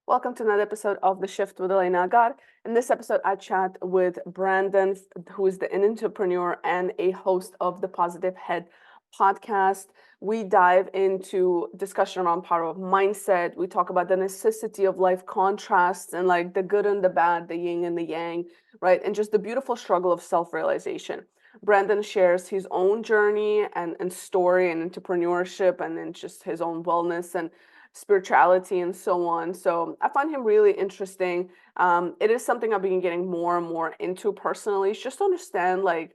Welcome to another episode of The Shift with Elena Agar. In this episode, I chat with Brandon, who is an entrepreneur and a host of the Positive Head podcast. We dive into discussion around power of mindset. We talk about the necessity of life contrasts and like the good and the bad, the yin and the yang, right? And just the beautiful struggle of self-realization. Brandon shares his own journey and story and entrepreneurship and then just his own wellness and spirituality and so on. So I find him really interesting. It is something I've been getting more and more into personally, is just to understand, like,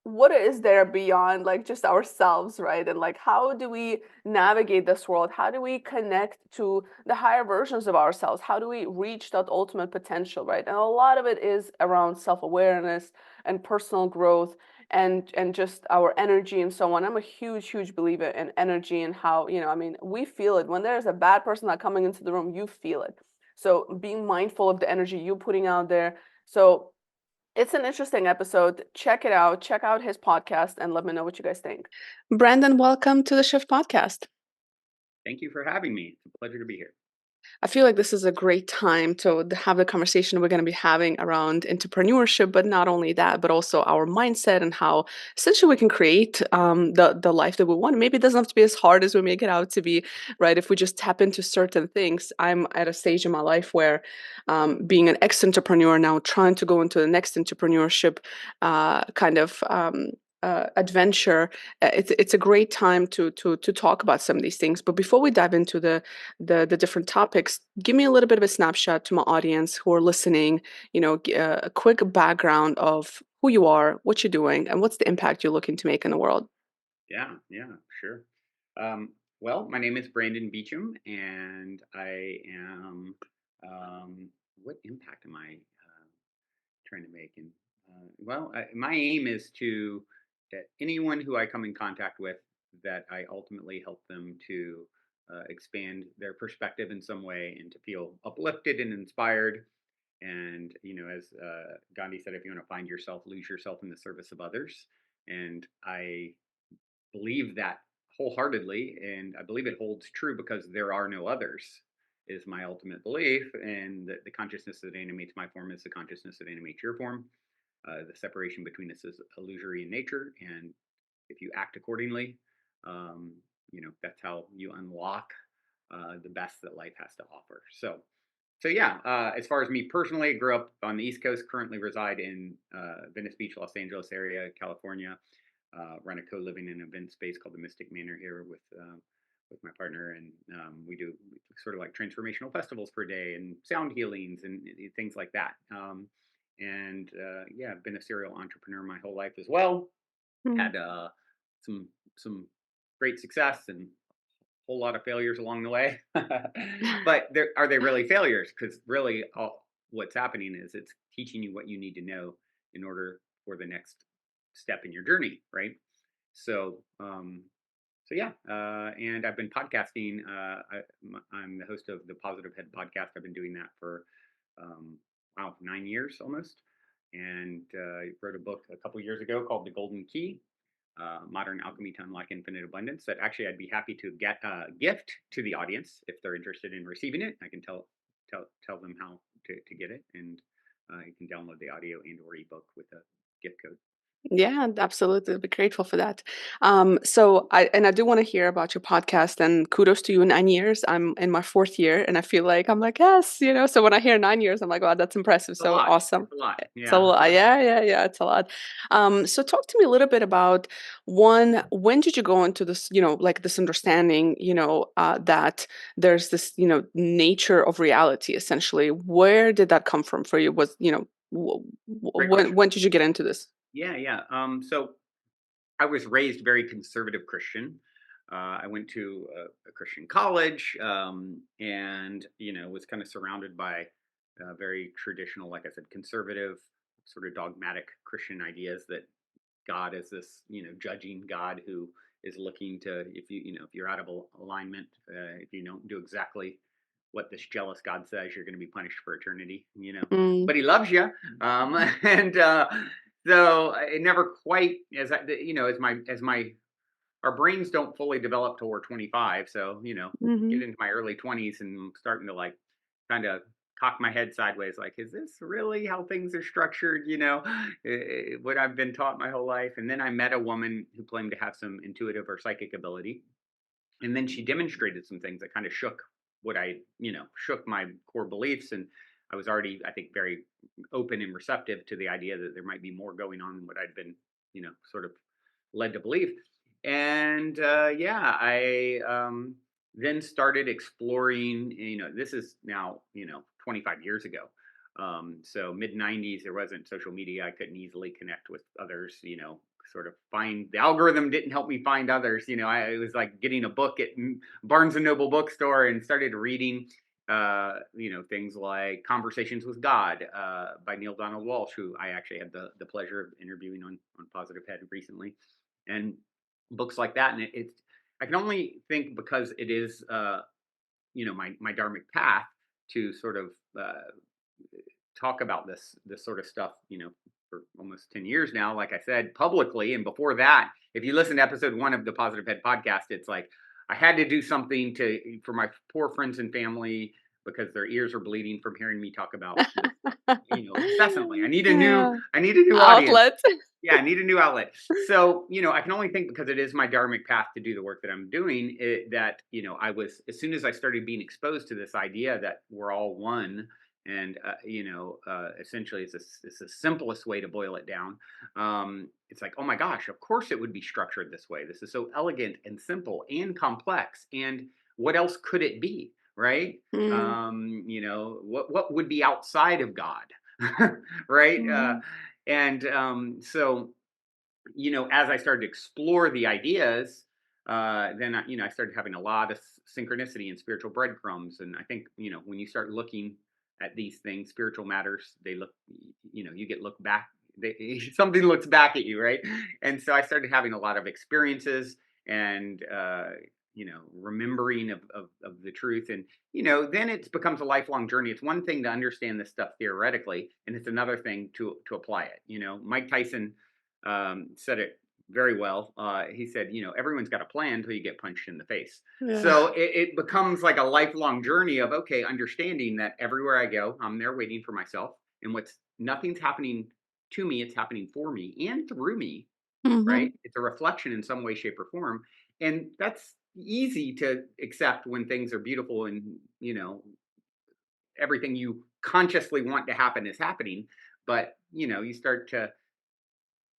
what is there beyond like just ourselves, right? And like, how do we navigate this world? How do we connect to the higher versions of ourselves? How do we reach that ultimate potential, right? And a lot of it is around self-awareness and personal growth and just our energy and so on. I'm a huge believer in energy and how, I mean, we feel it when there's a bad person that coming into the room, you feel it. So being mindful of the energy you're putting out there. So it's an interesting episode. Check it out. Check out his podcast and let me know what you guys think. Brandon, welcome to the Shift podcast. Thank you for having me. It's a pleasure to be here. I feel like this is a great time to have the conversation we're going to be having around entrepreneurship, but not only that, but also our mindset and how essentially we can create the life that we want. Maybe it doesn't have to be as hard as we make it out to be, right? If we just tap into certain things. I'm at a stage in my life where being an ex-entrepreneur now, trying to go into the next entrepreneurship kind of adventure. It's a great time to talk about some of these things. But before we dive into the different topics, give me a little bit of a snapshot to my audience who are listening. A quick background of who you are, what you're doing, and what's the impact you're looking to make in the world. Yeah, sure. Well, my name is Brandon Beachum, and I am. What impact am I trying to make? And my aim is to that anyone who I come in contact with, that I ultimately help them to expand their perspective in some way and to feel uplifted and inspired. And as Gandhi said, if you want to find yourself, lose yourself in the service of others. And I believe that wholeheartedly, and I believe it holds true because there are no others, is my ultimate belief. And the consciousness that animates my form is the consciousness that animates your form. The separation between us is illusory in nature, and if you act accordingly, um, that's how you unlock the best that life has to offer. So yeah, as far as me personally, I grew up on the East Coast, currently reside in Venice Beach, Los Angeles area, California. Run a co-living and event space called the Mystic Manor here with my partner, and we do sort of like transformational festivals per day and sound healings and things like that. And yeah, I've been a serial entrepreneur my whole life as well. Mm. Had some great success and whole lot of failures along the way. But are they really failures? Because really, what's happening is it's teaching you what you need to know in order for the next step in your journey, right? So, so yeah, and I've been podcasting. I'm the host of the Positive Head podcast. I've been doing that for wow, 9 years almost, and wrote a book a couple years ago called The Golden Key, Modern Alchemy to Unlock Infinite Abundance, that actually I'd be happy to get gift to the audience if they're interested in receiving it. I can tell them how to get it, and you can download the audio and or ebook with a gift code. Yeah, absolutely. Be grateful for that. I do want to hear about your podcast and kudos to you. 9 years. I'm in my fourth year and I feel like I'm like, yes, So when I hear 9 years, I'm like, wow, that's impressive. It's a So lot. awesome. It's a lot. It's a Yeah. lot. Yeah. It's a lot. So talk to me a little bit about one, when did you go into this, like this understanding, that there's this, nature of reality essentially. Where did that come from for you? Was, Great question. when did you get into this? Yeah. So I was raised very conservative Christian. I went to a Christian college, and was kind of surrounded by very traditional, like I said, conservative, sort of dogmatic Christian ideas that God is this, judging God who is looking to, if you're out of alignment, if you don't do exactly what this jealous God says, you're going to be punished for eternity. Mm. But He loves you, and so it never quite as my our brains don't fully develop till we're 25. So get Mhm. into my early 20s and I'm starting to like kind of cock my head sideways, like, is this really how things are structured? What I've been taught my whole life. And then I met a woman who claimed to have some intuitive or psychic ability, and then she demonstrated some things that kind of shook what I, shook my core beliefs. And I was already, I think, very open and receptive to the idea that there might be more going on than what I'd been, sort of led to believe. And yeah, I then started exploring. This is now 25 years ago. So mid 90s, there wasn't social media. I couldn't easily connect with others. Sort of find the algorithm didn't help me find others. It was like getting a book at Barnes and Noble bookstore and started reading things like Conversations with God by Neil Donald Walsh, who I actually had the pleasure of interviewing on Positive Head recently, and books like that. And it's I can only think, because it is my dharmic path to sort of talk about this sort of stuff, for almost 10 years now, like I said, publicly. And before that, if you listen to episode 1 of the Positive Head podcast, it's like I had to do something for my poor friends and family, because their ears are bleeding from hearing me talk about this, incessantly. Yeah. I need a new audience. Outlet. Yeah, I need a new outlet. So, I can only think, because it is my dharmic path to do the work that I'm doing, that, I was, as soon as I started being exposed to this idea that we're all one, and, essentially it's the simplest way to boil it down. It's like, oh my gosh, of course it would be structured this way. This is so elegant and simple and complex. And what else could it be? Right? Mm, What would be outside of God? Right? mhm, And so, as I started to explore the ideas, then I started having a lot of synchronicity and spiritual breadcrumbs. And I think, when you start looking at these things, spiritual matters, they look, you get looked back. Something looks back at you, right? And so I started having a lot of experiences, and remembering of the truth. And then it becomes a lifelong journey. It's one thing to understand this stuff theoretically, and it's another thing to apply it. Mike Tyson said it very well. He said, everyone's got a plan until you get punched in the face. yeah. So it becomes like a lifelong journey of, okay, understanding that everywhere I go, I'm there waiting for myself. And nothing's happening to me, it's happening for me and through me, right? Mhm, It's a reflection in some way, shape, or form. And that's easy to accept when things are beautiful, and, everything you consciously want to happen is happening. But, you start to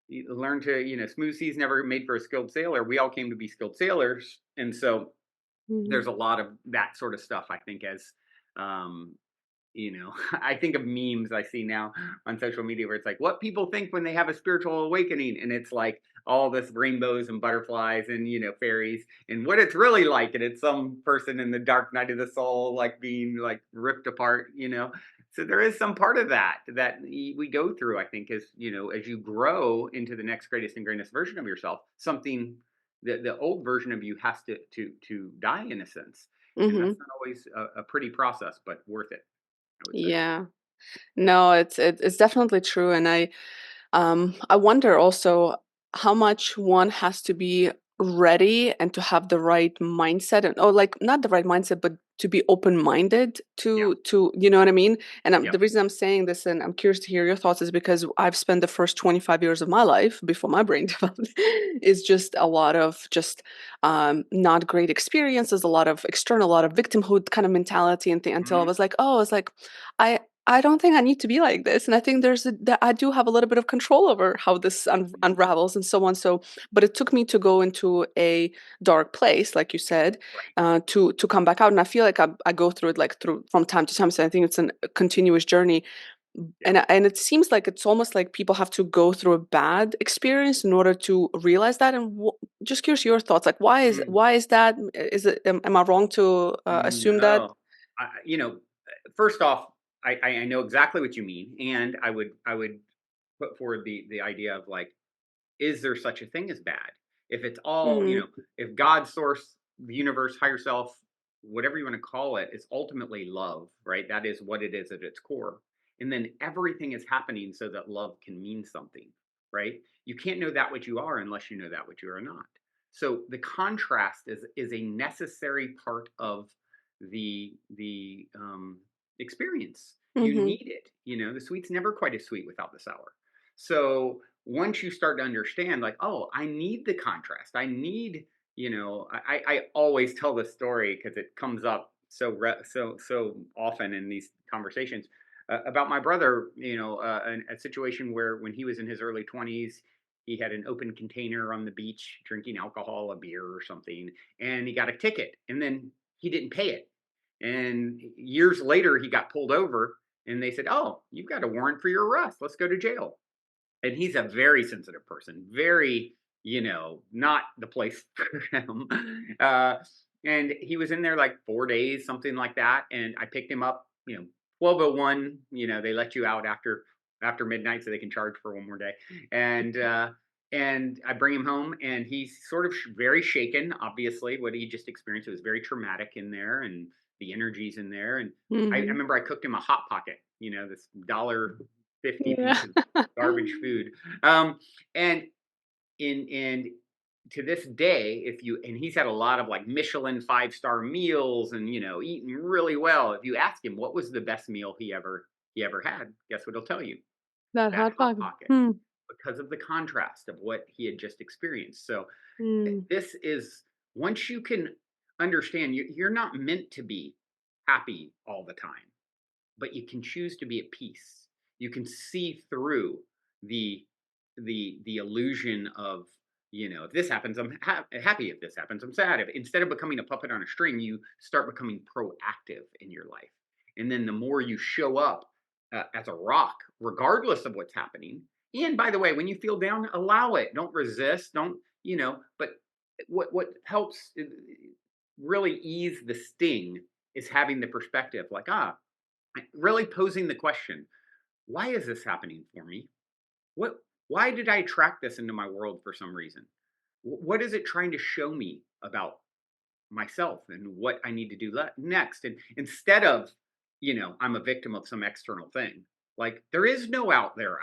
you learn to, smooth seas never made for a skilled sailor. We all came to be skilled sailors. And so there's mhm. a lot of that sort of stuff, I think, as um I think of memes I see now on social media, where it's like what people think when they have a spiritual awakening, and it's like all this rainbows and butterflies and fairies, and what it's really like, and it's some person in the dark night of the soul, like being like ripped apart. So there is some part of that we go through, I think, as as you grow into the next greatest and greatest version of yourself, something, the old version of you has to die, in a sense. And that's Mhm. not always a pretty process, but worth it, I would say. Yeah. No, it's definitely true, and I wonder also how much one has to be ready and to have the right mindset, and or like not the right mindset, but to be open-minded Yeah. to you know what I mean? And the Yep. reason I'm saying this, and I'm curious to hear your thoughts, is because I've spent the first 25 years of my life before my brain developed is just a lot of just not great experiences, a lot of external, a lot of victimhood kind of mentality, and until I Mhm. was like, oh, it's like I I don't think I need to be like this, and I think that I do have a little bit of control over how this Mhm. unravels and so on. So, but it took me to go into a dark place, like you said, Right. to come back out. And I feel like I go through it like through from time to time. So I think it's a continuous journey. Yeah. And it seems like it's almost like people have to go through a bad experience in order to realize that. And just curious your thoughts, like Mm. why is that? Is it am I wrong to assume that? No. First off, I know exactly what you mean, and I would put forward the idea of, like, is there such a thing as bad? If it's all, Mm, if God, source, the universe, higher self, whatever you want to call it, is ultimately love, right? That is what it is at its core. And then everything is happening so that love can mean something, right? You can't know that what you are unless you know that what you are not. So the contrast is a necessary part of the experience. You Mm-hmm. need it. The sweet's never quite as sweet without the sour. So once you start to understand, like, oh, I need the contrast. I need, I always tell the story because it comes up so often in these conversations about my brother. A situation where when he was in his early 20s, he had an open container on the beach drinking alcohol, a beer or something, and he got a ticket, and then he didn't pay it. And years later, he got pulled over, and they said, "Oh, you've got a warrant for your arrest. Let's go to jail." And he's a very sensitive person, very, not the place for him. And he was in there like 4 days, something like that. And I picked him up, 12:01. They let you out after midnight so they can charge for one more day. And I bring him home, and he's sort of very shaken. Obviously, what he just experienced was very traumatic in there, and the energies in there. And I Mm-hmm. remember I cooked him a hot pocket, this $1.50 Yeah. piece of garbage food. Um, and and to this day, if you and he's had a lot of like Michelin 5-star meals, and eating really well. If you ask him what was the best meal he ever had, guess what he'll tell you? That That hot hot pocket. pocket, Hmm. because of the contrast of what he had just experienced. So Mm. this is, once you can understand, you're not meant to be happy all the time, but you can choose to be at peace. You can see through the the illusion of, if this happens, I'm happy. If this happens, I'm sad. If instead of becoming a puppet on a string, you start becoming proactive in your life, and then the more you show up as a rock, regardless of what's happening. And by the way, when you feel down, allow it. Don't resist. Don't But what helps really ease the sting is having the perspective, like, really posing the question, why is this happening for me? What Why did I attract this into my world for some reason? What is it trying to show me about myself and what I need to do next? And instead of, I'm a victim of some external thing, like, there is no out there.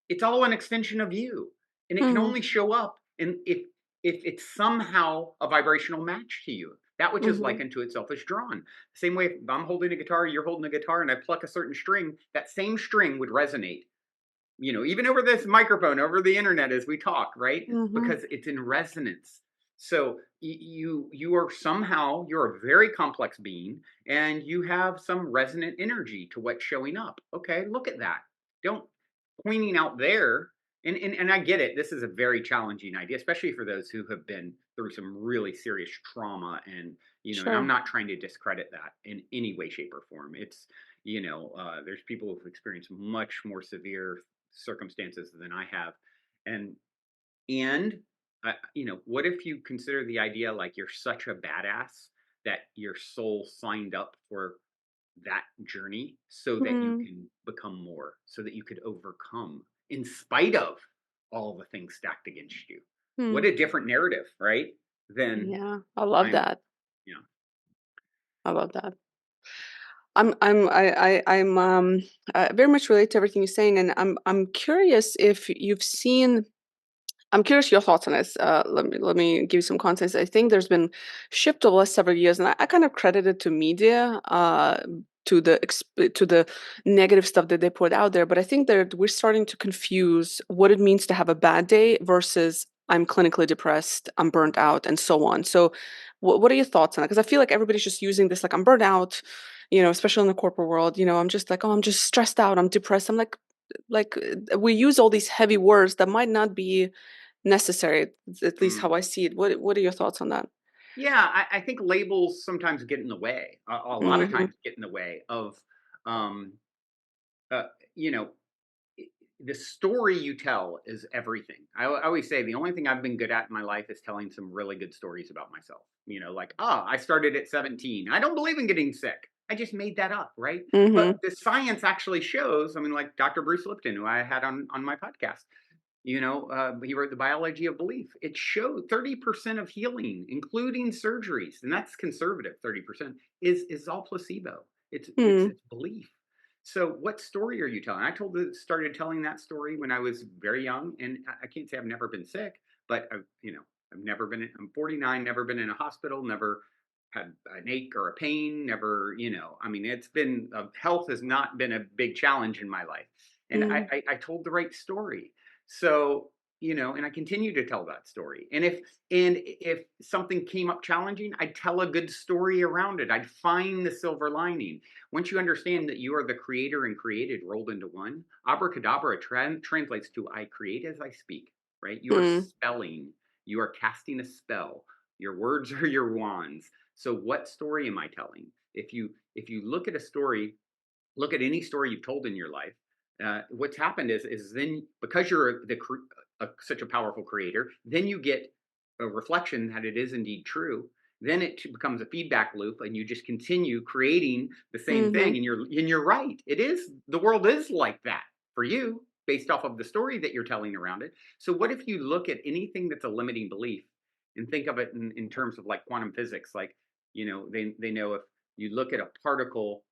It's all an extension of you. And it can Mm-hmm. only show up, and if it's somehow a vibrational match to you. That which is Mm-hmm. like unto itself is drawn. Same way, if I'm holding a guitar, you're holding a guitar, and I pluck a certain string, that same string would resonate, even over this microphone, over the internet as we talk, right? Mm-hmm. Because it's in resonance. So you are somehow, you're a very complex being, and you have some resonant energy to what's showing up. Okay, look at that. Don't pointing out there. And I get it. This is a very challenging idea, especially for those who have been through some really serious trauma. And I'm Sure. not trying to discredit that in any way, shape, or form. It's, there's people who've experienced much more severe circumstances than I have. And and what if you consider the idea like you're such a badass that your soul signed up for that journey so that you Mm. can become more, so that you could overcome in spite of all the things stacked against you. What Mm. a different narrative, right? Than Yeah, I love I'm, that. you know, I love that. I'm very much relate to everything you're saying, and I'm curious if you've seen. I'm curious your thoughts on this. Let me give you some context. I think there's been shift over the last several years, and I kind of credit it to media, to the negative stuff that they put out there. But I think that we're starting to confuse what it means to have a bad day versus I'm clinically depressed, I'm burnt out, and so on. So, what are your thoughts on that? Because I feel like everybody's just using this like I'm burnt out, especially in the corporate world. I'm just like, oh, I'm just stressed out, I'm depressed. I'm like we use all these heavy words that might not be necessary, at least how mm. I see it. What are your thoughts on that? Yeah, I think labels sometimes get in the way. A lot of Mhm, times get in the way of, um, uh, you know, the story you tell is everything. I always say the only thing I've been good at in my life is telling some really good stories about myself. Like, I started at 17. I don't believe in getting sick. I just made that up, right? But mhm, the science actually shows. I mean, like Dr. Bruce Lipton, who I had on my podcast. He wrote The Biology of Belief. It showed 30% of healing, including surgeries, and that's conservative. 30% is all placebo. It's mm, belief. So, what story are you telling? Started telling that story when I was very young, and I can't say I've never been sick, but I've never been. I'm 49, never been in a hospital, never had an ache or a pain, never, I mean, it's been, health has not been a big challenge in my life. And Mm, I told the right story. So, and I continue to tell that story. And if something came up challenging, I'd tell a good story around it. I'd find the silver lining. Once you understand that you are the creator and created rolled into one, abracadabra translates to I create as I speak, right? You are mm, spelling, you are casting a spell. Your words are your wands. So what story am I telling? If you look at a story, look at any story you've told in your life. What's happened is then because you're such a powerful creator, then you get a reflection that it is indeed true. Then it becomes a feedback loop, and you just continue creating the same mhm, thing. And you're right. It is the world is like that for you based off of the story that you're telling around it. So what if you look at anything that's a limiting belief and think of it in terms of like quantum physics? Like they know if you look at a particle,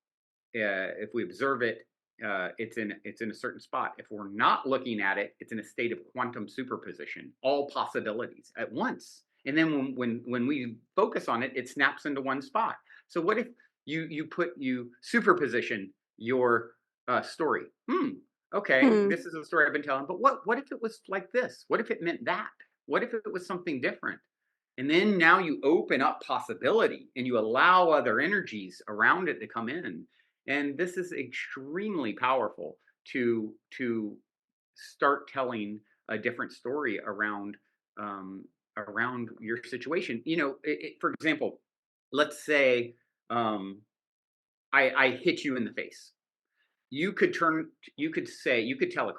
if we observe it, it's in a certain spot. If we're not looking at it, it's in a state of quantum superposition, all possibilities at once. And then when we focus on it, it snaps into one spot. So what if you superposition your story? Okay, mm, this is a story I've been telling, but what if it was like this? What if it meant that? What if it was something different? And then now you open up possibility and you allow other energies around it to come in. And this is extremely powerful to start telling a different story around your situation. For example, let's say um, I hit you in the face. You could tell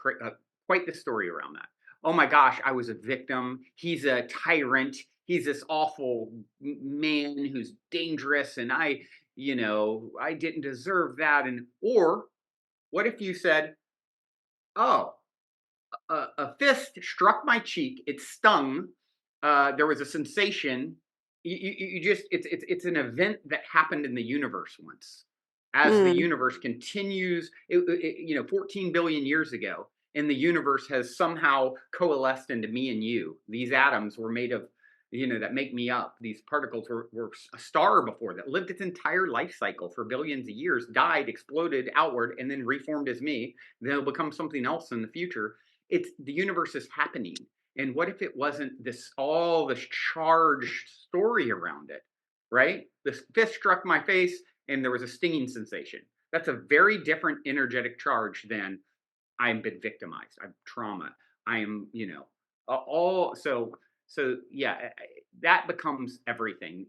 quite the story around that. Oh my gosh, I was a victim. He's a tyrant. He's this awful man who's dangerous, and I didn't deserve that. And or what if you said, oh, a fist struck my cheek. It stung. There was a sensation. You just it's an event that happened in the universe once. As the mm, universe continues, 14 billion years ago, and the universe has somehow coalesced into me and you. These atoms were made of, that make me up. These particles were a star before that lived its entire life cycle for billions of years, died, exploded outward, and then reformed as me. They'll become something else in the future. It's the universe is happening. And what if it wasn't this charged story around it, right? This fist struck my face and there was a stinging sensation. That's a very different energetic charge than I've been victimized. I'm trauma. I am, all so yeah, that becomes everything.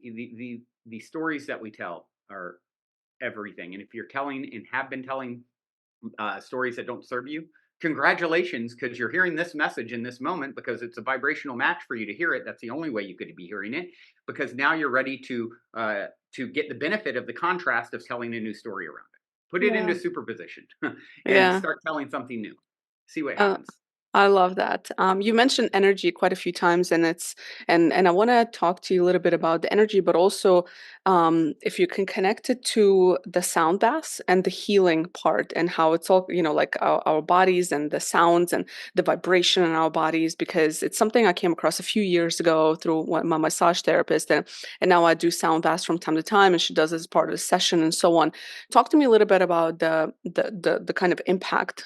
The stories that we tell are everything. And if you're telling and have been telling stories that don't serve you, congratulations, because you're hearing this message in this moment because it's a vibrational match for you to hear it. That's the only way you could be hearing it, because now you're ready to get the benefit of the contrast of telling a new story around it. Put it yeah, into superposition and yeah. start telling something new. See what Uh, happens. I love that. You mentioned energy quite a few times, and and I want to talk to you a little bit about the energy, but also if you can connect it to the sound baths and the healing part, and how it's all like our bodies and the sounds and the vibration in our bodies, because it's something I came across a few years ago through my massage therapist, and now I do sound baths from time to time, and she does it as part of the session and so on. Talk to me a little bit about the kind of impact.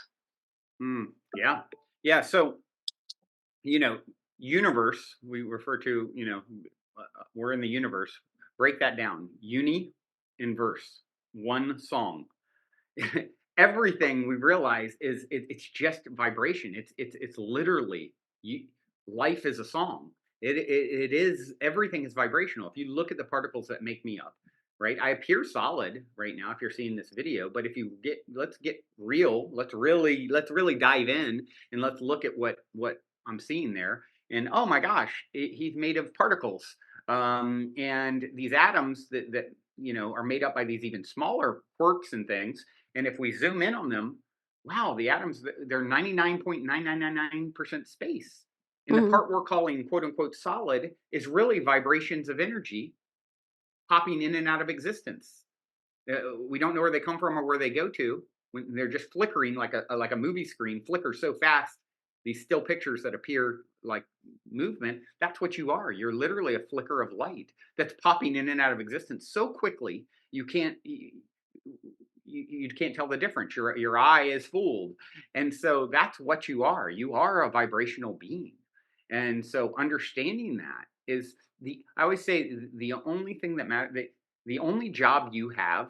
Yeah, yeah. So you know, universe we refer to. We're in the universe. Break that down. Uni, inverse, one song. Everything we realize is it's just vibration. It's literally you, life is a song. It is, everything is vibrational. If you look at the particles that make me up, right? I appear solid right now if you're seeing this video, but if you let's get real. Let's really dive in and let's look at what I'm seeing there. And oh my gosh, he's made of particles. And these atoms that are made up by these even smaller quirks and things. And if we zoom in on them, wow, the atoms, they're 99.9999% space. And the Mm, part we're calling quote unquote solid is really vibrations of energy popping in and out of existence. We don't know where they come from or where they go to. When they're just flickering like a movie screen flickers so fast. these still pictures that appear like movement, that's what you are. You're literally a flicker of light that's popping in and out of existence so quickly you can't tell the difference. Your eye is fooled. And so that's what you are. You are a vibrational being. And so understanding that is the I always say the only thing that matters, the only job you have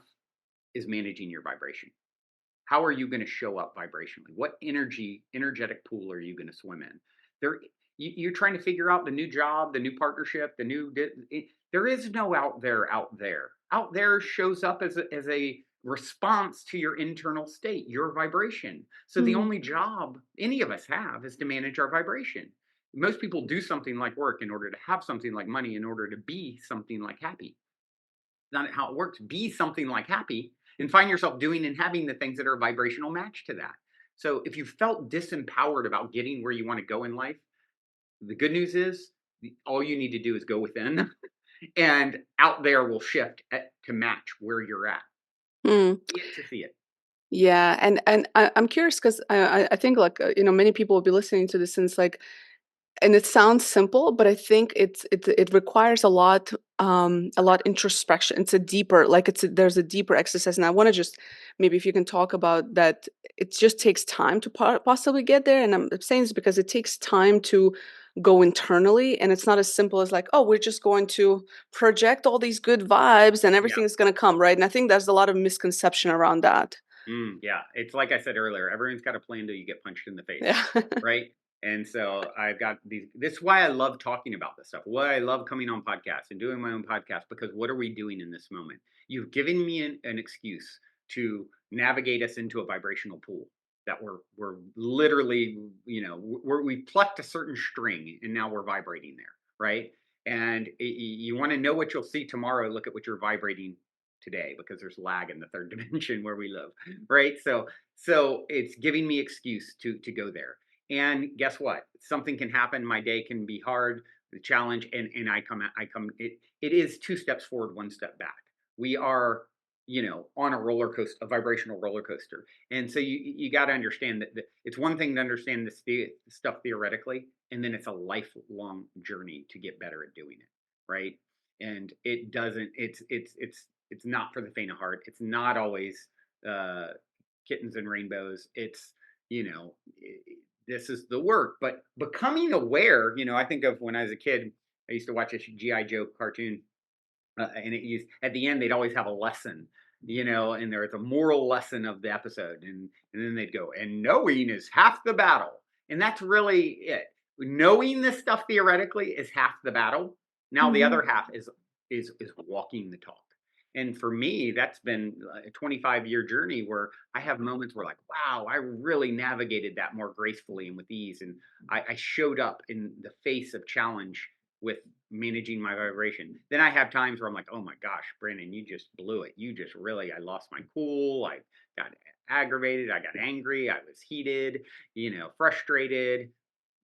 is managing your vibration. How are you going to show up vibrationally? What energetic pool are you going to swim in? There, you're trying to figure out the new job, the new partnership, the new. There is no out there. Out there. Out there shows up as a response to your internal state, your vibration. So the Mm, only job any of us have is to manage our vibration. Most people do something like work in order to have something like money, in order to be something like happy. Not how it works. Be something like happy and find yourself doing and having the things that are a vibrational match to that. So if you felt disempowered about getting where you want to go in life, the good news is all you need to do is go within and out there will shift to match where you're at. mm. See it to see it. Yeah, and I'm curious because I think like many people will be listening to this and it's like, and it sounds simple, but I think it requires a lot introspection. It's a deeper, like there's a deeper exercise, and I want to just maybe if you can talk about that. It just takes time to possibly get there, and I'm saying this because it takes time to go internally, and it's not as simple as like, oh, we're just going to project all these good vibes and Yeah. everything is going to come, right? And I think there's a lot of misconception around that. Yeah, it's like I said earlier, everyone's got a plan till you get punched in the face, Yeah. right? And so I've got these. This is why I love talking about this stuff. Why I love coming on podcasts and doing my own podcast, because what are we doing in this moment? You've given me an excuse to navigate us into a vibrational pool that we're literally, we plucked a certain string and now we're vibrating there, right? And you want to know what you'll see tomorrow. Look at what you're vibrating today, because there's lag in the third dimension where we live, right? So it's giving me excuse to go there. And guess what? Something can happen. My day can be hard, the challenge, and I come. It is two steps forward, one step back. We are, on a roller coaster, a vibrational roller coaster. And so you got to understand that it's one thing to understand this stuff theoretically, and then it's a lifelong journey to get better at doing it, right? And it doesn't. It's not for the faint of heart. It's not always uh, kittens and rainbows. It's you know this is the work, but becoming aware. I think of when I was a kid. I used to watch a GI Joe cartoon, and it used at the end they'd always have a lesson, and there's a moral lesson of the episode, and then they'd go, and knowing is half the battle, and that's really it. Knowing this stuff theoretically is half the battle. Now the Hmm. other half is walking the talk. And for me, that's been a 25-year journey where I have moments where, like, wow, I really navigated that more gracefully and with ease. And I showed up in the face of challenge with managing my vibration. Then I have times where I'm like, oh my gosh, Brandon, you just blew it. You just really, I lost my cool. I got aggravated. I got angry. I was heated, frustrated,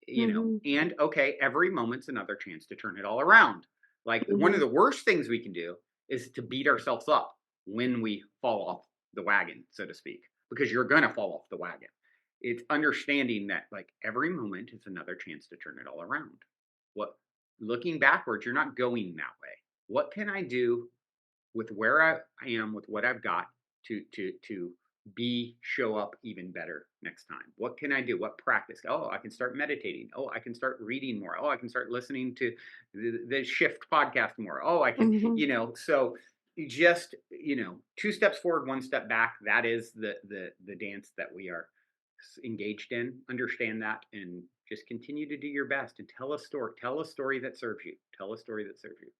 Hmm. and okay, every moment's another chance to turn it all around. Like one of Hmm. the worst things we can do is to beat ourselves up when we fall off the wagon, so to speak, because you're going to fall off the wagon. It's understanding that like every moment is another chance to turn it all around. What Looking backwards, you're not going that way. What can I do with where I am, with what I've got, to be show up even better next time? What can I do? What practice? Oh, I can start meditating. Oh, I can start reading more. Oh, I can start listening to the Shift podcast more. Oh, I can, Hmm. so just, two steps forward, one step back. That is the dance that we are engaged in. Understand that, and just continue to do your best and tell a story. Tell a story that serves you. Tell a story that serves you.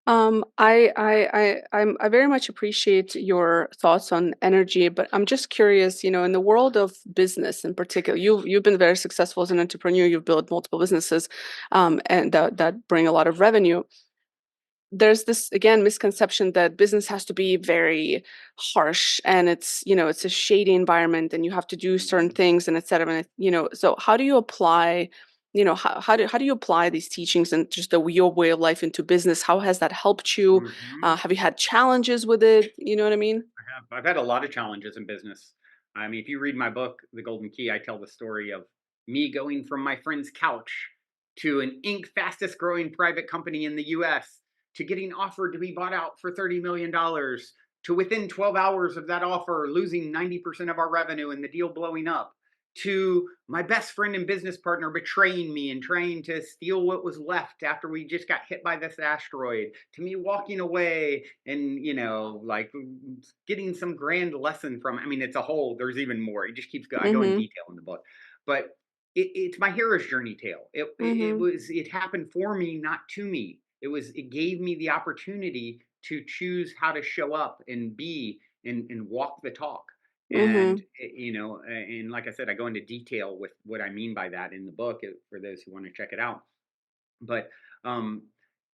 I very much appreciate your thoughts on energy, but I'm just curious, in the world of business in particular, you've been very successful as an entrepreneur. You've built multiple businesses, and that bring a lot of revenue. There's this again misconception that business has to be very harsh and it's a shady environment and you have to do certain Mm-hmm. things and etc. And so how do you apply how do you apply these teachings and just your way of life into business? How has that helped you? Mm-hmm. Have you had challenges with it? You know what I mean? I have. I've had a lot of challenges in business. I mean, if you read my book, The Golden Key, I tell the story of me going from my friend's couch to an Inc. fastest growing private company in the US, to getting offered to be bought out for $30 million, to within 12 hours of that offer losing 90% of our revenue and the deal blowing up, to my best friend and business partner betraying me and trying to steal what was left after we just got hit by this asteroid, to me walking away and, like getting some grand lesson from, I mean, it's a whole, there's even more. It just keeps going. I go in Mm-hmm. detail in the book, but it's my hero's journey tale. Mm-hmm. It happened for me, not to me. It gave me the opportunity to choose how to show up and be and walk the talk. And Mm-hmm. and like I said, I go into detail with what I mean by that in the book, for those who want to check it out. But um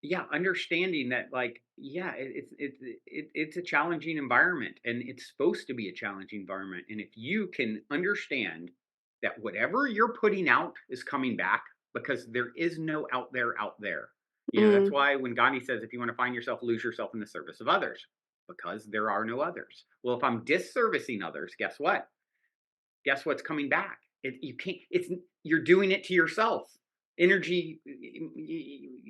yeah, understanding that, like, yeah, it's a challenging environment, and it's supposed to be a challenging environment. And if you can understand that whatever you're putting out is coming back, because there is no out there. That's Mm-hmm. why when Gandhi says, if you want to find yourself, lose yourself in the service of others, because there are no others. Well, if I'm disservicing others, guess what's coming back? You can't. You're doing it to yourself. Energy.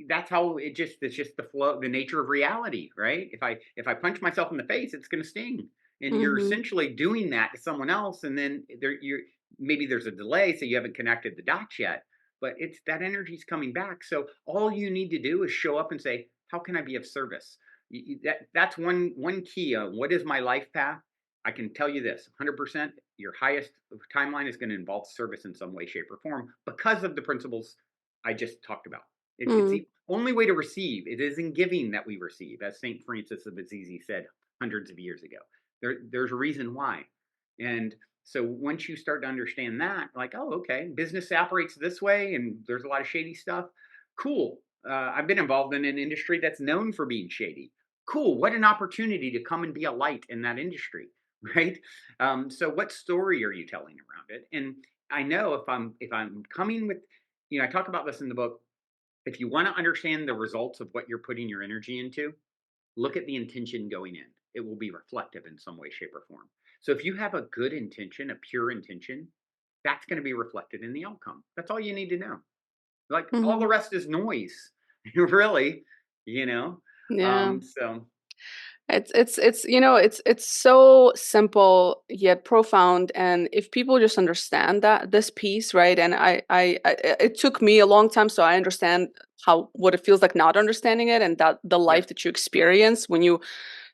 That's how it just. It's just the flow, the nature of reality, right? If I punch myself in the face, it's going to sting, and you're Mm-hmm. essentially doing that to someone else, and then you're maybe there's a delay, so you haven't connected the dots yet. But it's that energy's coming back. So all you need to do is show up and say, "How can I be of service?" That's one key. What is my life path? I can tell you this 100%, your highest timeline is going to involve service in some way, shape, or form, because of the principles I just talked about. It's Mm-hmm. the only way to receive. It is in giving that we receive, as St. Francis of Assisi said hundreds of years ago. There's a reason why. And so once you start to understand that, like, oh, okay, business operates this way and there's a lot of shady stuff. Cool. I've been involved in an industry that's known for being shady. Cool. What an opportunity to come and be a light in that industry. Right. So what story are you telling around it? And I know if I'm coming with, I talk about this in the book. If you want to understand the results of what you're putting your energy into, look at the intention going in. It will be reflective in some way, shape, or form. So if you have a good intention, a pure intention, that's going to be reflected in the outcome. That's all you need to know. Like, all Mm-hmm. the rest is noise, really. You know. Yeah. So It's so simple yet profound. And if people just understand that this piece, right? And it took me a long time, so I understand how what it feels like not understanding it, and that the life yep, that you experience when you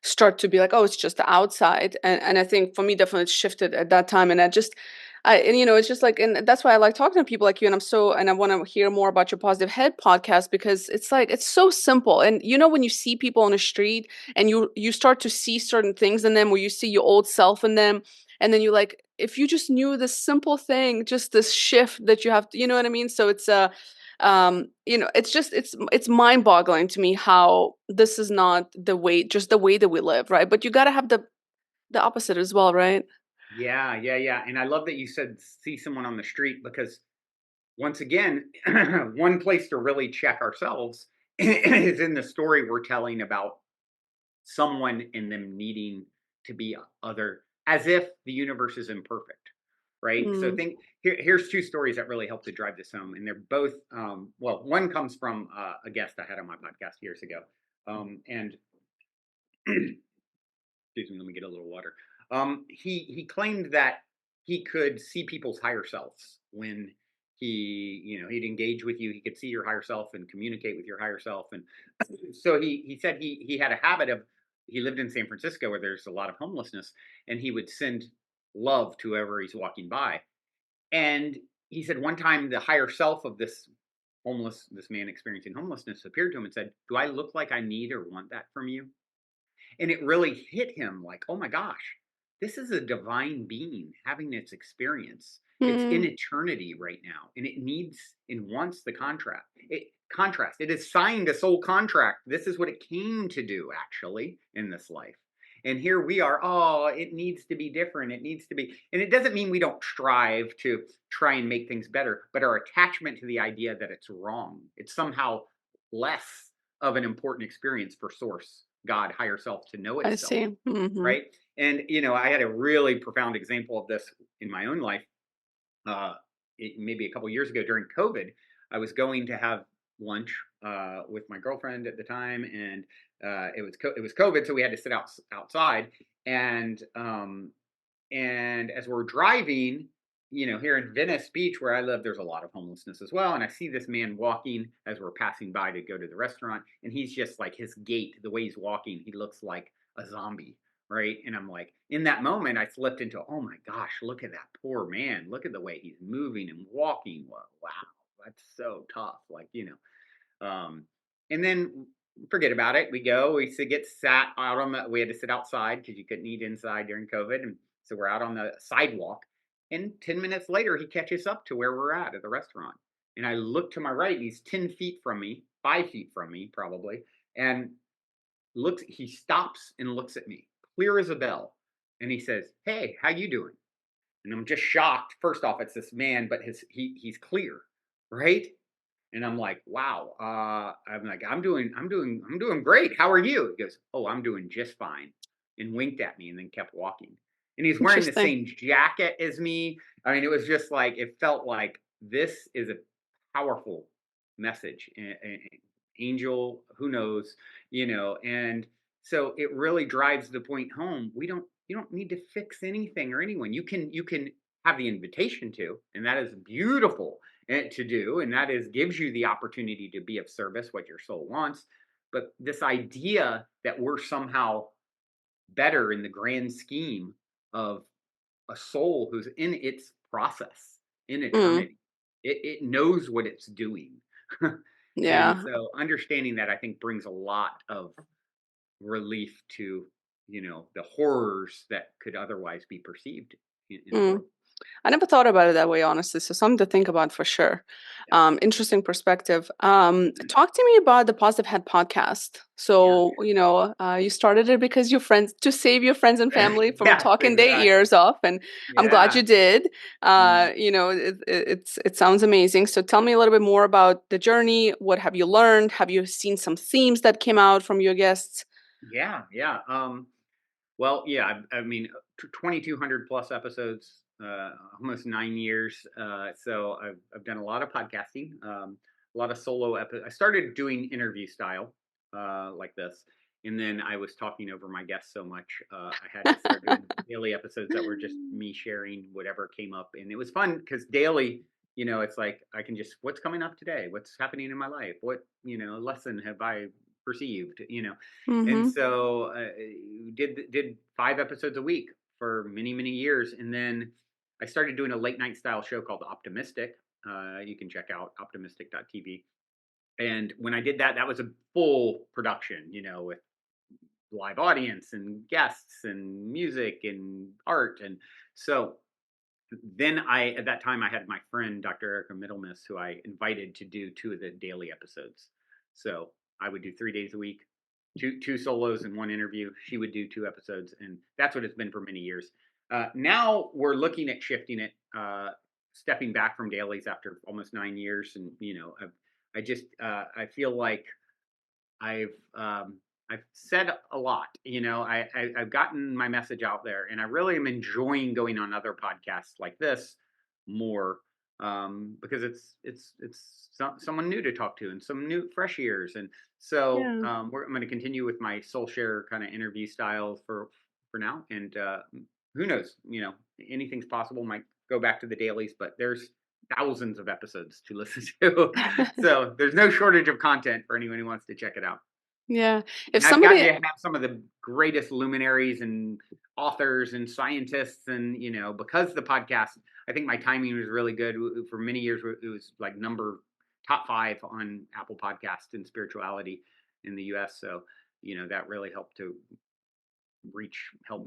start to be like, oh, it's just the outside. And I think for me, definitely it shifted at that time. And it's just like, and that's why I like talking to people like you. And I want to hear more about your Positive Head podcast, because it's like, it's so simple. And when you see people on the street and you start to see certain things in them, where you see your old self in them, and then you like, if you just knew this simple thing, just this shift that you have to, you know what I mean? So it's it's just it's mind-boggling to me how this is not just the way that we live, right? But you got to have the opposite as well, right? yeah, yeah, yeah. And I love that you said see someone on the street, because once again, one place to really check ourselves is in the story we're telling about someone and them needing to be other, as if the universe is imperfect, right? So Mm, here's two stories that really help to drive this home, and they're both well, one comes from a guest I had on my podcast years ago, and excuse me, let me get a little water. He claimed that he could see people's higher selves when he'd engage with you. He could see your higher self and communicate with your higher self. And so he said he had a habit of, he lived in San Francisco where there's a lot of homelessness, and he would send love to whoever he's walking by. And he said one time the higher self of this man experiencing homelessness appeared to him and said, "Do I look like I need or want that from you?" And it really hit him like, oh my gosh, this is a divine being having its experience. It's in mm, eternity right now, and it needs and wants the contrast. It has signed a soul contract. This is what it came to do actually in this life. And here we are, oh, it needs to be different. It needs to be, and it doesn't mean we don't strive to try and make things better, but our attachment to the idea that it's wrong, it's somehow less of an important experience for source, God, higher self, to know I itself, see. Mm-hmm. right? And I had a really profound example of this in my own life. Uh, maybe a couple years ago during COVID, I was going to have lunch with my girlfriend at the time, and it was COVID, so we had to sit outside. And and as we're driving, here in Venice Beach, where I live, there's a lot of homelessness as well. And I see this man walking as we're passing by to go to the restaurant. And he's just like, his gait, the way he's walking, he looks like a zombie. Right. And I'm like, in that moment, I slipped into, oh my gosh, look at that poor man. Look at the way he's moving and walking. Wow. That's so tough. Um, and then forget about it. We get sat out we had to sit outside because you couldn't eat inside during COVID. And so we're out on the sidewalk. And 10 minutes later, he catches up to where we're at the restaurant. And I look to my right, and he's 10 feet from me, 5 feet from me, probably. And he stops and looks at me, clear as a bell. And he says, "Hey, how you doing?" And I'm just shocked. First off, it's this man, but he's clear, right? And I'm like, wow. I'm like, I'm doing great. How are you? He goes, "Oh, I'm doing just fine," and winked at me and then kept walking. And he's wearing the Interesting. same jacket as me. I mean, it was just like, it felt like this is a powerful message. Angel, who knows, and so it really drives the point home. You don't need to fix anything or anyone. You can have the invitation to, and that is beautiful to do, and that is gives you the opportunity to be of service, what your soul wants. But this idea that we're somehow better in the grand scheme of a soul who's in its process in Mm, eternity, it knows what it's doing. And yeah. so understanding that, I think, brings a lot of relief to the horrors that could otherwise be perceived in the Mm. world. I never thought about it that way, honestly. So something to think about for sure. Yeah. Interesting perspective. Talk to me about the Positive Head podcast. Yeah. So, you started it because your friends to save your friends and family from Yes, talking their exactly. ears off, and I'm glad Yeah. you did. Mm. It sounds amazing. So tell me a little bit more about the journey. What have you learned? Have you seen some themes that came out from your guests? Yeah, yeah. Well, yeah. I mean, 2,200 plus episodes, almost 9 years. So I've done a lot of podcasting, a lot of solo I started doing interview style, like this, and then I was talking over my guests so much, I had to start doing daily episodes that were just me sharing whatever came up, and it was fun because daily, it's like I can just, what's coming up today, what's happening in my life, what lesson have I perceived, and Mm-hmm. so did 5 episodes a week for many years, and then I started doing a late night style show called Optimystic. You can check out optimistic.tv. And when I did that, that was a full production, with live audience and guests and music and art. And so then at that time, I had my friend, Dr. Erica Middlemiss, who I invited to do 2 of the daily episodes. So I would do 3 days a week, two solos and one interview. She would do 2 episodes, and that's what it's been for many years. Now we're looking at shifting it, stepping back from dailies after almost 9 years, and I feel like I've I've said a lot. I've gotten my message out there, and I really am enjoying going on other podcasts like this more, because it's someone new to talk to and some new fresh ears. And so Yeah. I'm going to continue with my soul share kind of interview style for now. And who knows? Anything's possible. Might go back to the dailies, but there's thousands of episodes to listen to. So there's no shortage of content for anyone who wants to check it out. Yeah. If And I've gotten somebody to have some of the greatest luminaries and authors and scientists, and because the podcast, I think my timing was really good. For many years, it was like number top 5 on Apple Podcast and spirituality in the U.S. So that really help me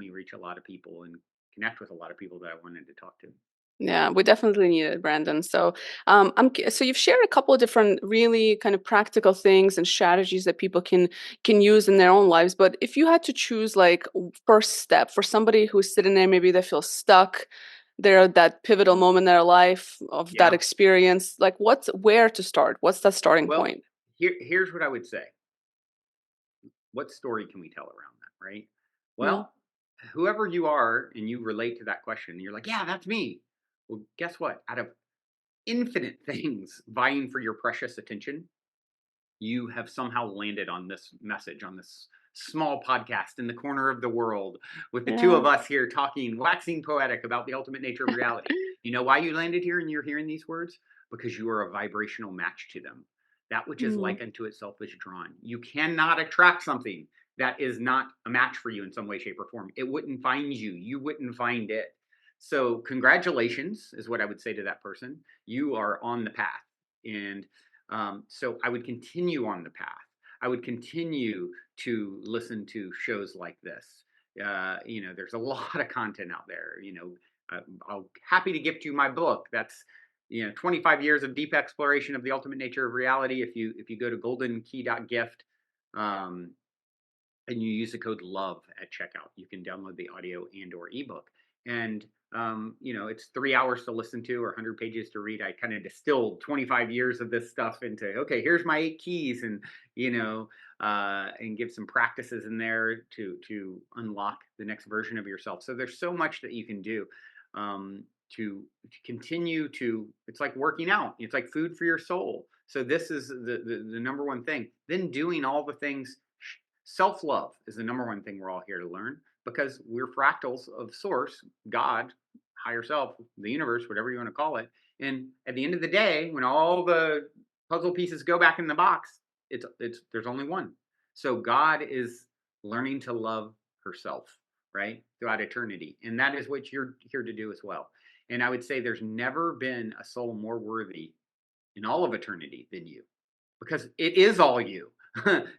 reach a lot of people and connect with a lot of people that I wanted to talk to. Yeah, we definitely need it, Brandon. So, so you've shared a couple of different really kind of practical things and strategies that people can use in their own lives. But if you had to choose like first step for somebody who's sitting there, maybe they feel stuck, they're at that pivotal Mm. moment in their life of that Yeah. experience, like where to start? What's that starting Well, point? here's what I would say. What story can we tell around that, right? Yeah. Well, whoever you are and you relate to that question, you're like, yeah, that's me. Well, guess what? Out of infinite things vying for your precious attention, you have somehow landed on this message, on this small podcast in the corner of the world with the two Yeah. of us here talking, waxing poetic about the ultimate nature of reality. You know why you landed here and you're hearing these words? Because you are a vibrational match to them. That which is Mm, like unto itself is drawn. You cannot attract something that is not a match for you in some way, shape, or form. It wouldn't find you, you wouldn't find it. So, congratulations is what I would say to that person. You are on the path. And so I would continue on the path. I would continue to listen to shows like this. There's a lot of content out there. I'll happy to gift you my book. That's 25 years of deep exploration of the ultimate nature of reality. If you go to goldenkey.gift, um, and you use the code love at checkout, you can download the audio and or ebook. And it's 3 hours to listen to or 100 pages to read. I kind of distilled 25 years of this stuff into, okay, here's my 8 keys, and and give some practices in there to unlock the next version of yourself. So there's so much that you can do, to continue to. It's like working out. It's like food for your soul. So this is the number one thing. Then doing all the things. Self-love is the number one thing we're all here to learn, because we're fractals of source, God, higher self, the universe, whatever you want to call it. And at the end of the day, when all the puzzle pieces go back in the box, it's there's only one. So God is learning to love herself, right? Throughout eternity. And that is what you're here to do as well. And I would say there's never been a soul more worthy in all of eternity than you, because it is all you.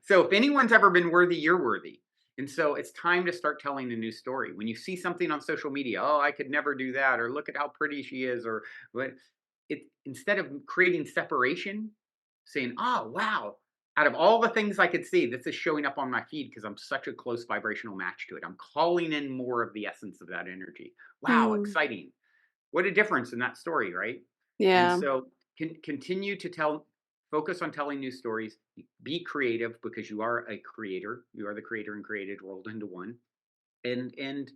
So if anyone's ever been worthy, you're worthy. And so it's time to start telling a new story. When you see something on social media, oh, I could never do that, or look at how pretty she is, or what, it, instead of creating separation, saying, oh, wow, out of all the things I could see, this is showing up on my feed because I'm such a close vibrational match to it. I'm calling in more of the essence of that energy. Wow, mm, exciting. What a difference in that story, right? And yeah. so continue to focus on telling new stories. Be creative, because you are a creator. You are the creator and created rolled into one. And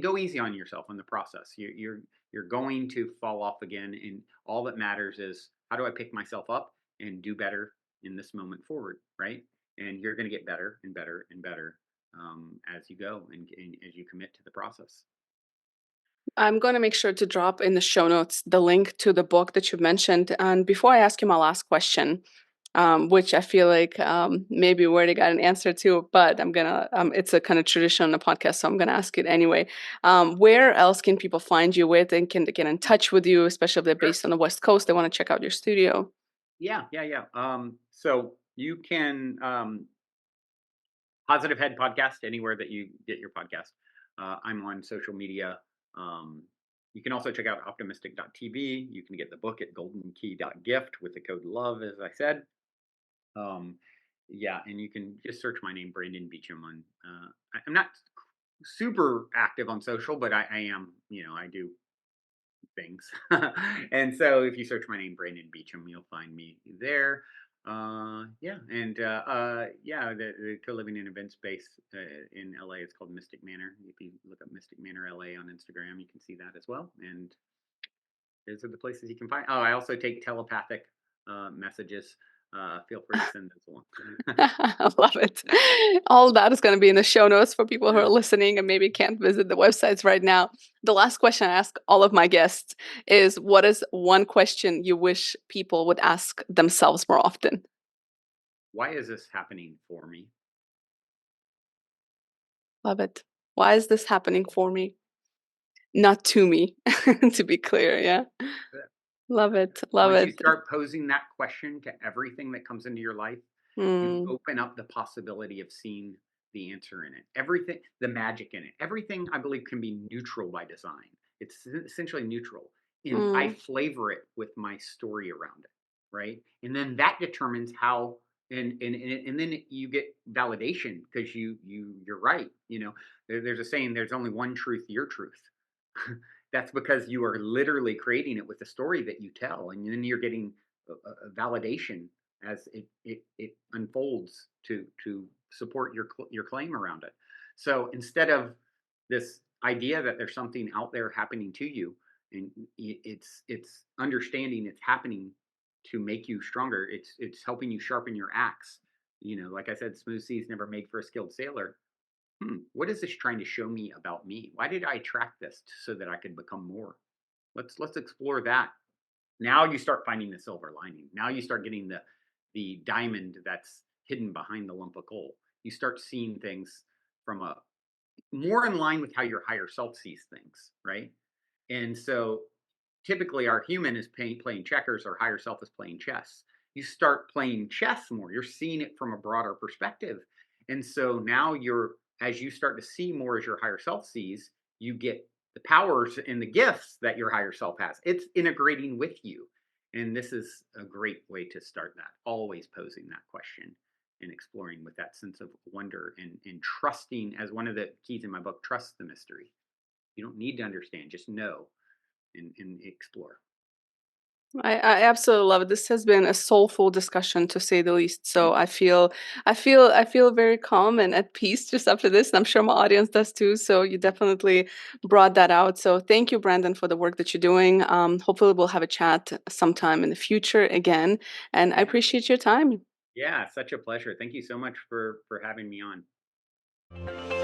go easy on yourself in the process. You're going to fall off again, and all that matters is, how do I pick myself up and do better in this moment forward, right? And you're going to get better and better and better, as you go, and as you commit to the process. I'm going to make sure to drop in the show notes the link to the book that you mentioned. And before I ask you my last question, which I feel like maybe we already got an answer to, but it's a kind of tradition on the podcast, so I'm gonna ask it anyway. Where else can people find you? Where they can get in touch with you, especially if they're Sure. based on the West Coast, they want to check out your studio? Yeah, yeah, yeah. So you can, Positive Head Podcast anywhere that you get your podcast. I'm on social media. Um, you can also check out optimistic.tv. You can get the book at goldenkey.gift with the code love, as I said. Um, yeah, and you can just search my name, Brandon Beachum. I'm not super active on social, but I am. I do things. And so if you search my name, Brandon Beachum, you'll find me there. The co-living and event space in LA is called Mystic Manor. If you look up Mystic Manor LA on Instagram, you can see that as well. And those are the places you can find. Oh, I also take telepathic messages. Feel free to send those along. I love it. All that is going to be in the show notes for people who are listening and maybe can't visit the websites right now. The last question I ask all of my guests is, what is one question you wish people would ask themselves more often? Why is this happening for me? Love it. Why is this happening for me? Not to me, to be clear. Yeah. Love it. Love Once you it. start posing that question to everything that comes into your life, you Mm, open up the possibility of seeing the answer in it. Everything, the magic in it. Everything, I believe, can be neutral by design. It's essentially neutral. And I mm, flavor it with my story around it, right? And then that determines how, and then you get validation, because you're right. There's a saying, there's only one truth, your truth. That's because you are literally creating it with the story that you tell, and then you're getting a validation as it unfolds to support your claim around it. So instead of this idea that there's something out there happening to you, and it's understanding it's happening to make you stronger. It's helping you sharpen your axe. Like I said, smooth seas never made for a skilled sailor. What is this trying to show me about me? Why did I attract this so that I could become more? Let's explore that. Now you start finding the silver lining. Now you start getting the diamond that's hidden behind the lump of coal. You start seeing things from a more in line with how your higher self sees things, right? And so typically our human is playing checkers, our higher self is playing chess. You start playing chess more, you're seeing it from a broader perspective. And so now as you start to see more as your higher self sees, you get the powers and the gifts that your higher self has. It's integrating with you. And this is a great way to start that, always posing that question and exploring with that sense of wonder and trusting, as one of the keys in my book, trust the mystery. You don't need to understand, just know and explore. I absolutely love it. This has been a soulful discussion to say the least. So I feel very calm and at peace just after this. And I'm sure my audience does too. So you definitely brought that out. So thank you, Brandon, for the work that you're doing. Hopefully we'll have a chat sometime in the future again. And I Yeah. appreciate your time. Yeah, such a pleasure. Thank you so much for having me on.